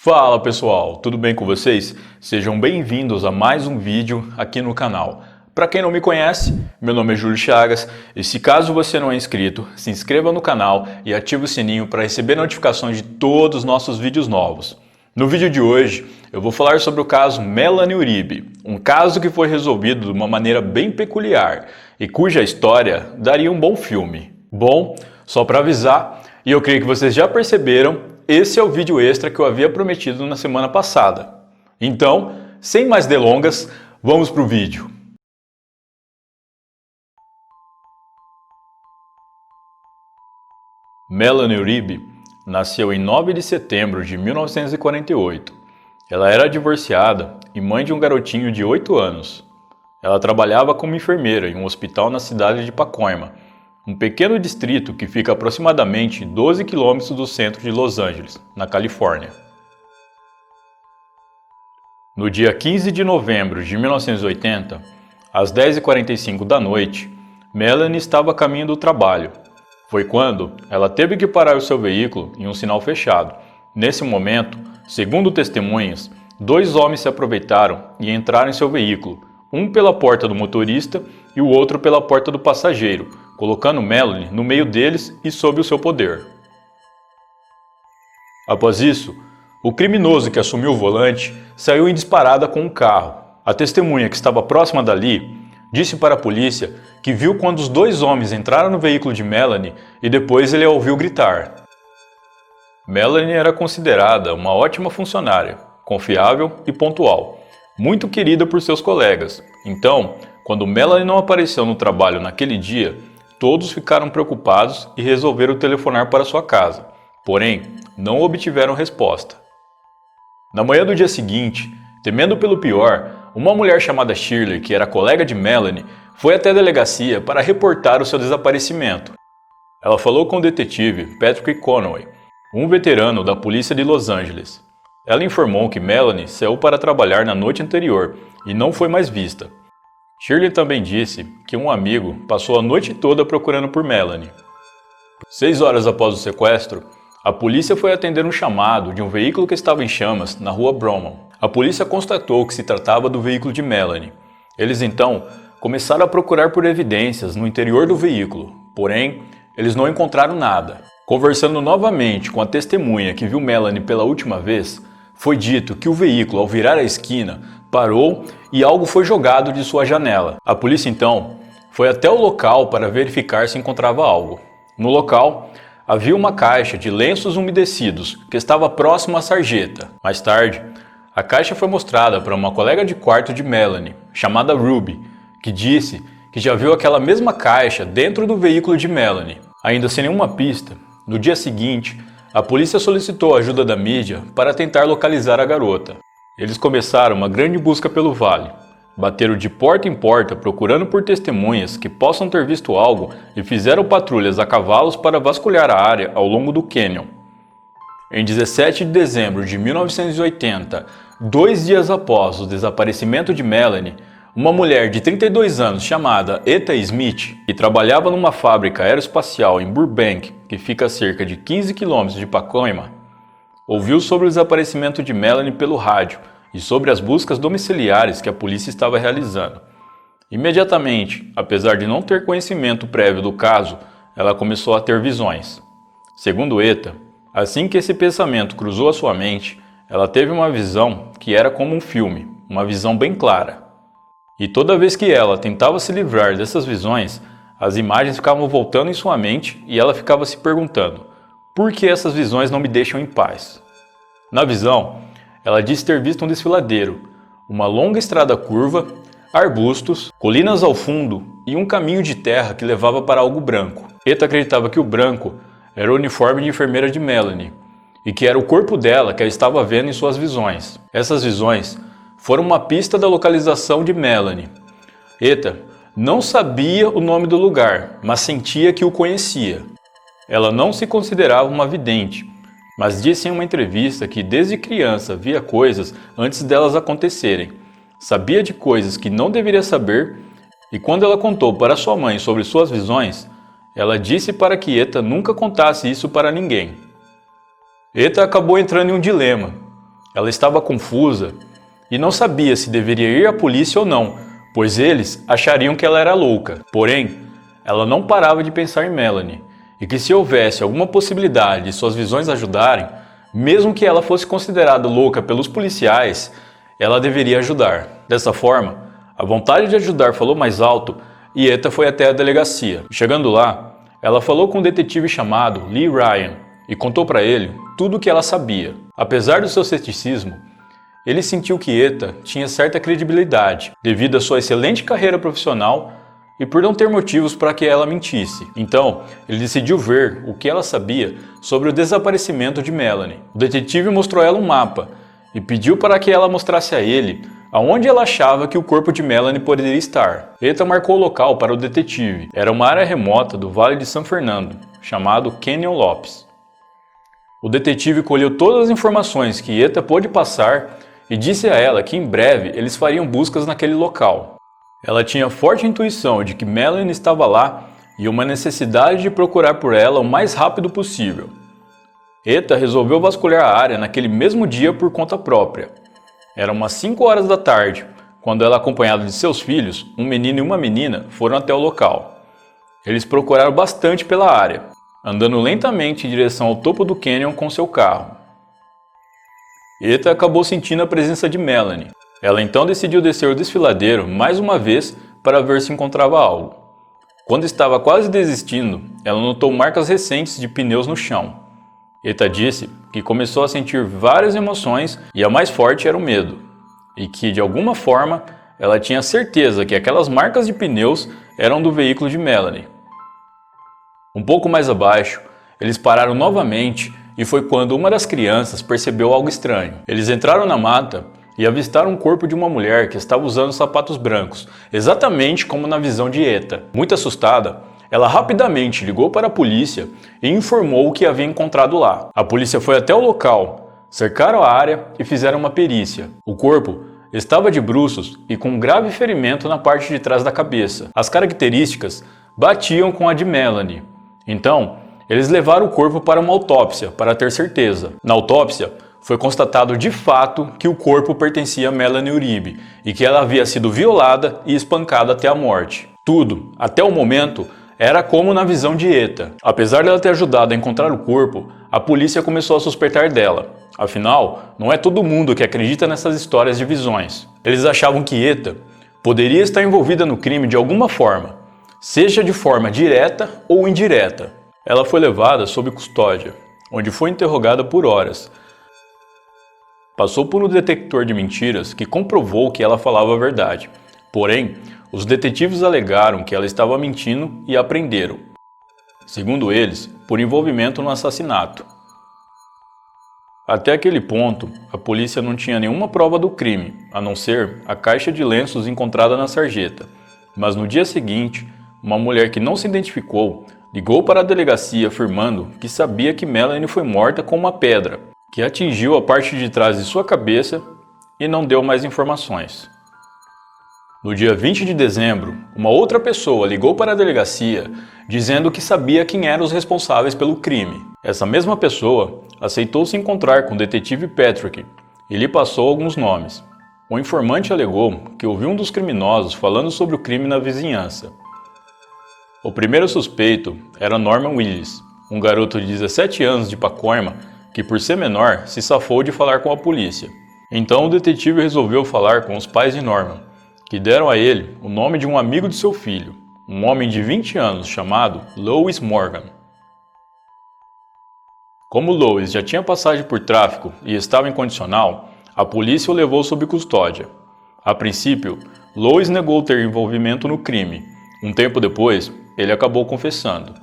Fala pessoal, tudo bem com vocês? Sejam bem-vindos a mais um vídeo aqui no canal. Para quem não me conhece, meu nome é Júlio Chagas e se caso você não é inscrito, se inscreva no canal e ative o sininho para receber notificações de todos os nossos vídeos novos. No vídeo de hoje, eu vou falar sobre o caso Melanie Uribe, um caso que foi resolvido de uma maneira bem peculiar e cuja história daria um bom filme. Bom, só para avisar, e eu creio que vocês já perceberam, esse é o vídeo extra que eu havia prometido na semana passada. Então, sem mais delongas, vamos para o vídeo. Melanie Uribe nasceu em 9 de setembro de 1948. Ela era divorciada e mãe de um garotinho de 8 anos. Ela trabalhava como enfermeira em um hospital na cidade de Pacoima, um pequeno distrito que fica aproximadamente 12 quilômetros do centro de Los Angeles, na Califórnia. No dia 15 de novembro de 1980, às 10h45 da noite, Melanie estava a caminho do trabalho. Foi quando ela teve que parar o seu veículo em um sinal fechado. Nesse momento, segundo testemunhas, dois homens se aproveitaram e entraram em seu veículo, um pela porta do motorista e o outro pela porta do passageiro, colocando Melanie no meio deles e sob o seu poder. Após isso, o criminoso que assumiu o volante saiu em disparada com um carro. A testemunha que estava próxima dali disse para a polícia que viu quando os dois homens entraram no veículo de Melanie e depois ele a ouviu gritar. Melanie era considerada uma ótima funcionária, confiável e pontual, muito querida por seus colegas. Então, quando Melanie não apareceu no trabalho naquele dia, todos ficaram preocupados e resolveram telefonar para sua casa, porém, não obtiveram resposta. Na manhã do dia seguinte, temendo pelo pior, uma mulher chamada Shirley, que era colega de Melanie, foi até a delegacia para reportar o seu desaparecimento. Ela falou com o detetive Patrick Conway, um veterano da polícia de Los Angeles. Ela informou que Melanie saiu para trabalhar na noite anterior e não foi mais vista. Shirley também disse que um amigo passou a noite toda procurando por Melanie. 6 horas após o sequestro, a polícia foi atender um chamado de um veículo que estava em chamas na rua Bromont. A polícia constatou que se tratava do veículo de Melanie. Eles então começaram a procurar por evidências no interior do veículo, porém, eles não encontraram nada. Conversando novamente com a testemunha que viu Melanie pela última vez, foi dito que o veículo, ao virar a esquina, parou e algo foi jogado de sua janela. A polícia então foi até o local para verificar se encontrava algo. No local, havia uma caixa de lenços umedecidos que estava próximo à sarjeta. Mais tarde, a caixa foi mostrada para uma colega de quarto de Melanie, chamada Ruby, que disse que já viu aquela mesma caixa dentro do veículo de Melanie. Ainda sem nenhuma pista, no dia seguinte, a polícia solicitou a ajuda da mídia para tentar localizar a garota. Eles começaram uma grande busca pelo vale. Bateram de porta em porta procurando por testemunhas que possam ter visto algo e fizeram patrulhas a cavalos para vasculhar a área ao longo do cânion. Em 17 de dezembro de 1980, 2 dias após o desaparecimento de Melanie, uma mulher de 32 anos chamada Etta Smith, que trabalhava numa fábrica aeroespacial em Burbank, que fica a cerca de 15 quilômetros de Pacoima, ouviu sobre o desaparecimento de Melanie pelo rádio e sobre as buscas domiciliares que a polícia estava realizando. Imediatamente, apesar de não ter conhecimento prévio do caso, ela começou a ter visões. Segundo Etta, assim que esse pensamento cruzou a sua mente, ela teve uma visão que era como um filme, uma visão bem clara. E toda vez que ela tentava se livrar dessas visões, as imagens ficavam voltando em sua mente e ela ficava se perguntando: por que essas visões não me deixam em paz? Na visão, ela disse ter visto um desfiladeiro, uma longa estrada curva, arbustos, colinas ao fundo e um caminho de terra que levava para algo branco. Etta acreditava que o branco era o uniforme de enfermeira de Melanie e que era o corpo dela que ela estava vendo em suas visões. Essas visões foram uma pista da localização de Melanie. Etta não sabia o nome do lugar, mas sentia que o conhecia. Ela não se considerava uma vidente, mas disse em uma entrevista que desde criança via coisas antes delas acontecerem, sabia de coisas que não deveria saber e quando ela contou para sua mãe sobre suas visões, ela disse para que Etta nunca contasse isso para ninguém. Etta acabou entrando em um dilema. Ela estava confusa e não sabia se deveria ir à polícia ou não, pois eles achariam que ela era louca. Porém, ela não parava de pensar em Melanie e que se houvesse alguma possibilidade de suas visões ajudarem, mesmo que ela fosse considerada louca pelos policiais, ela deveria ajudar. Dessa forma, a vontade de ajudar falou mais alto e Eta foi até a delegacia. Chegando lá, ela falou com um detetive chamado Lee Ryan e contou para ele tudo o que ela sabia. Apesar do seu ceticismo, ele sentiu que Eta tinha certa credibilidade devido à sua excelente carreira profissional e por não ter motivos para que ela mentisse. Então, ele decidiu ver o que ela sabia sobre o desaparecimento de Melanie. O detetive mostrou a ela um mapa e pediu para que ela mostrasse a ele aonde ela achava que o corpo de Melanie poderia estar. Eta marcou o local para o detetive. Era uma área remota do Vale de San Fernando, chamado Canyon Lopes. O detetive colheu todas as informações que Eta pôde passar e disse a ela que em breve eles fariam buscas naquele local. Ela tinha forte intuição de que Melanie estava lá e uma necessidade de procurar por ela o mais rápido possível. Eta resolveu vasculhar a área naquele mesmo dia por conta própria. Era umas 5 horas da tarde, quando ela, acompanhada de seus filhos, um menino e uma menina, foram até o local. Eles procuraram bastante pela área, andando lentamente em direção ao topo do canyon com seu carro. Eta acabou sentindo a presença de Melanie. Ela então decidiu descer o desfiladeiro mais uma vez para ver se encontrava algo. Quando estava quase desistindo, ela notou marcas recentes de pneus no chão. Eta disse que começou a sentir várias emoções e a mais forte era o medo, e que de alguma forma ela tinha certeza que aquelas marcas de pneus eram do veículo de Melanie. Um pouco mais abaixo, eles pararam novamente e foi quando uma das crianças percebeu algo estranho. Eles entraram na mata e avistaram o corpo de uma mulher que estava usando sapatos brancos, exatamente como na visão de Eta. Muito assustada, ela rapidamente ligou para a polícia e informou o que havia encontrado lá. A polícia foi até o local, cercaram a área e fizeram uma perícia. O corpo estava de bruços e com um grave ferimento na parte de trás da cabeça. As características batiam com a de Melanie. Então, eles levaram o corpo para uma autópsia para ter certeza. Na autópsia, foi constatado de fato que o corpo pertencia a Melanie Uribe e que ela havia sido violada e espancada até a morte. Tudo, até o momento, era como na visão de Eta. Apesar dela ter ajudado a encontrar o corpo, a polícia começou a suspeitar dela. Afinal, não é todo mundo que acredita nessas histórias de visões. Eles achavam que Eta poderia estar envolvida no crime de alguma forma, seja de forma direta ou indireta. Ela foi levada sob custódia, onde foi interrogada por horas. Passou por um detector de mentiras que comprovou que ela falava a verdade. Porém, os detetives alegaram que ela estava mentindo e a prenderam. Segundo eles, por envolvimento no assassinato. Até aquele ponto, a polícia não tinha nenhuma prova do crime, a não ser a caixa de lenços encontrada na sarjeta. Mas no dia seguinte, uma mulher que não se identificou ligou para a delegacia afirmando que sabia que Melanie foi morta com uma pedra, que atingiu a parte de trás de sua cabeça e não deu mais informações. No dia 20 de dezembro, uma outra pessoa ligou para a delegacia dizendo que sabia quem eram os responsáveis pelo crime. Essa mesma pessoa aceitou se encontrar com o detetive Patrick e lhe passou alguns nomes. O informante alegou que ouviu um dos criminosos falando sobre o crime na vizinhança. O primeiro suspeito era Norman Willis, um garoto de 17 anos de Pacoima que, por ser menor, se safou de falar com a polícia. Então o detetive resolveu falar com os pais de Norman, que deram a ele o nome de um amigo de seu filho, um homem de 20 anos chamado Louis Morgan. Como Louis já tinha passagem por tráfico e estava incondicional, a polícia o levou sob custódia. A princípio, Louis negou ter envolvimento no crime. Um tempo depois, ele acabou confessando.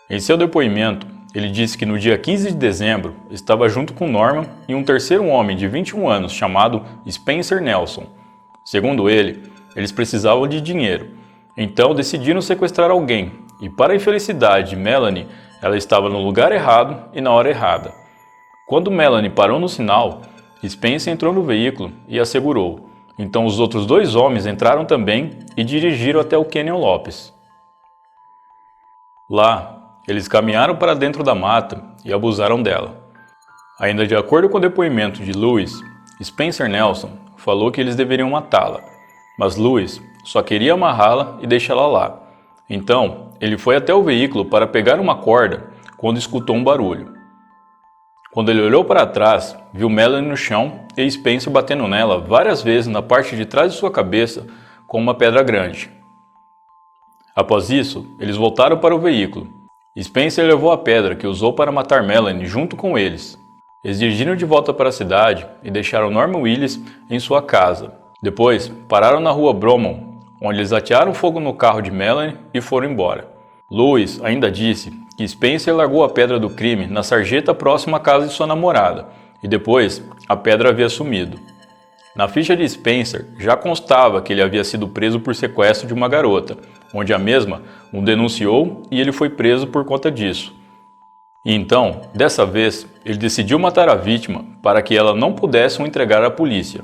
Em seu depoimento, ele disse que no dia 15 de dezembro estava junto com Norman e um terceiro homem de 21 anos chamado Spencer Nelson. Segundo ele, eles precisavam de dinheiro, então decidiram sequestrar alguém e, para a infelicidade de Melanie, ela estava no lugar errado e na hora errada. Quando Melanie parou no sinal, Spencer entrou no veículo e a segurou. Então os outros dois homens entraram também e dirigiram até o Canyon Lopes. Lá, eles caminharam para dentro da mata e abusaram dela. Ainda de acordo com o depoimento de Louis, Spencer Nelson falou que eles deveriam matá-la, mas Louis só queria amarrá-la e deixá-la lá. Então, ele foi até o veículo para pegar uma corda quando escutou um barulho. Quando ele olhou para trás, viu Melanie no chão e Spencer batendo nela várias vezes na parte de trás de sua cabeça com uma pedra grande. Após isso, eles voltaram para o veículo. Spencer levou a pedra que usou para matar Melanie junto com eles. Eles dirigiram de volta para a cidade e deixaram Norman Willis em sua casa. Depois, pararam na rua Bromont, onde eles atearam fogo no carro de Melanie e foram embora. Louis ainda disse que Spencer largou a pedra do crime na sarjeta próxima à casa de sua namorada, e depois a pedra havia sumido. Na ficha de Spencer já constava que ele havia sido preso por sequestro de uma garota, onde a mesma o denunciou e ele foi preso por conta disso. E então, dessa vez, ele decidiu matar a vítima para que ela não pudesse o entregar à polícia.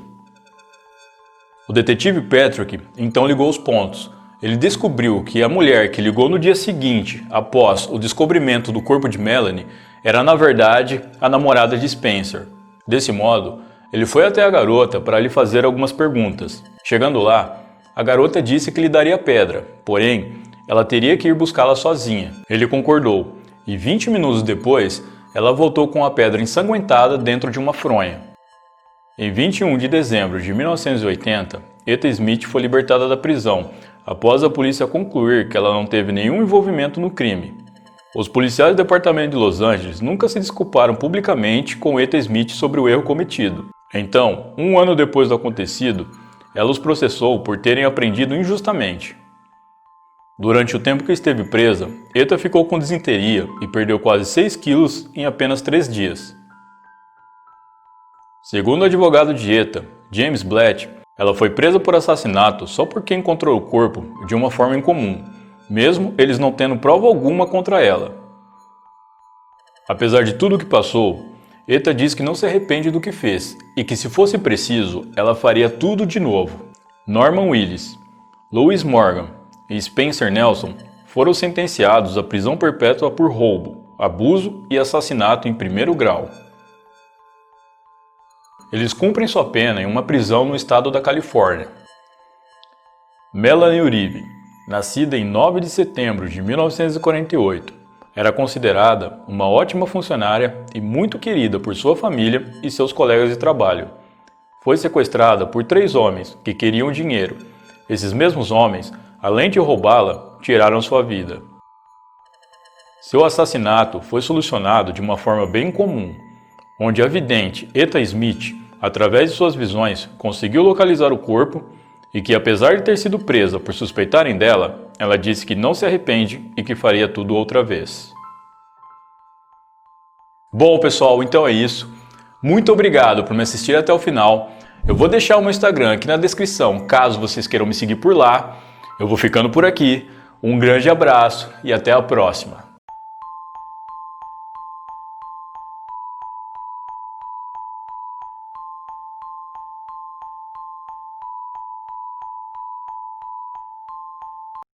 O detetive Patrick então ligou os pontos. Ele descobriu que a mulher que ligou no dia seguinte, após o descobrimento do corpo de Melanie, era na verdade a namorada de Spencer. Desse modo, ele foi até a garota para lhe fazer algumas perguntas. Chegando lá, a garota disse que lhe daria a pedra, porém, ela teria que ir buscá-la sozinha. Ele concordou, e 20 minutos depois, ela voltou com a pedra ensanguentada dentro de uma fronha. Em 21 de dezembro de 1980, Etta Smith foi libertada da prisão, após a polícia concluir que ela não teve nenhum envolvimento no crime. Os policiais do departamento de Los Angeles nunca se desculparam publicamente com Etta Smith sobre o erro cometido. Então, um ano depois do acontecido, ela os processou por terem apreendido injustamente. Durante o tempo que esteve presa, Etta ficou com disenteria e perdeu quase 6 quilos em apenas 3 dias. Segundo o advogado de Etta, James Blatt, ela foi presa por assassinato só porque encontrou o corpo de uma forma incomum, mesmo eles não tendo prova alguma contra ela. Apesar de tudo o que passou, Etta diz que não se arrepende do que fez e que, se fosse preciso, ela faria tudo de novo. Norman Willis, Louis Morgan e Spencer Nelson foram sentenciados à prisão perpétua por roubo, abuso e assassinato em primeiro grau. Eles cumprem sua pena em uma prisão no estado da Califórnia. Melanie Uribe, nascida em 9 de setembro de 1948, era considerada uma ótima funcionária e muito querida por sua família e seus colegas de trabalho. Foi sequestrada por 3 homens que queriam dinheiro. Esses mesmos homens, além de roubá-la, tiraram sua vida. Seu assassinato foi solucionado de uma forma bem comum, onde a vidente Etta Smith, através de suas visões, conseguiu localizar o corpo e que, apesar de ter sido presa por suspeitarem dela, ela disse que não se arrepende e que faria tudo outra vez. Bom, pessoal, então é isso. Muito obrigado por me assistir até o final. Eu vou deixar o meu Instagram aqui na descrição, caso vocês queiram me seguir por lá. Eu vou ficando por aqui. Um grande abraço e até a próxima.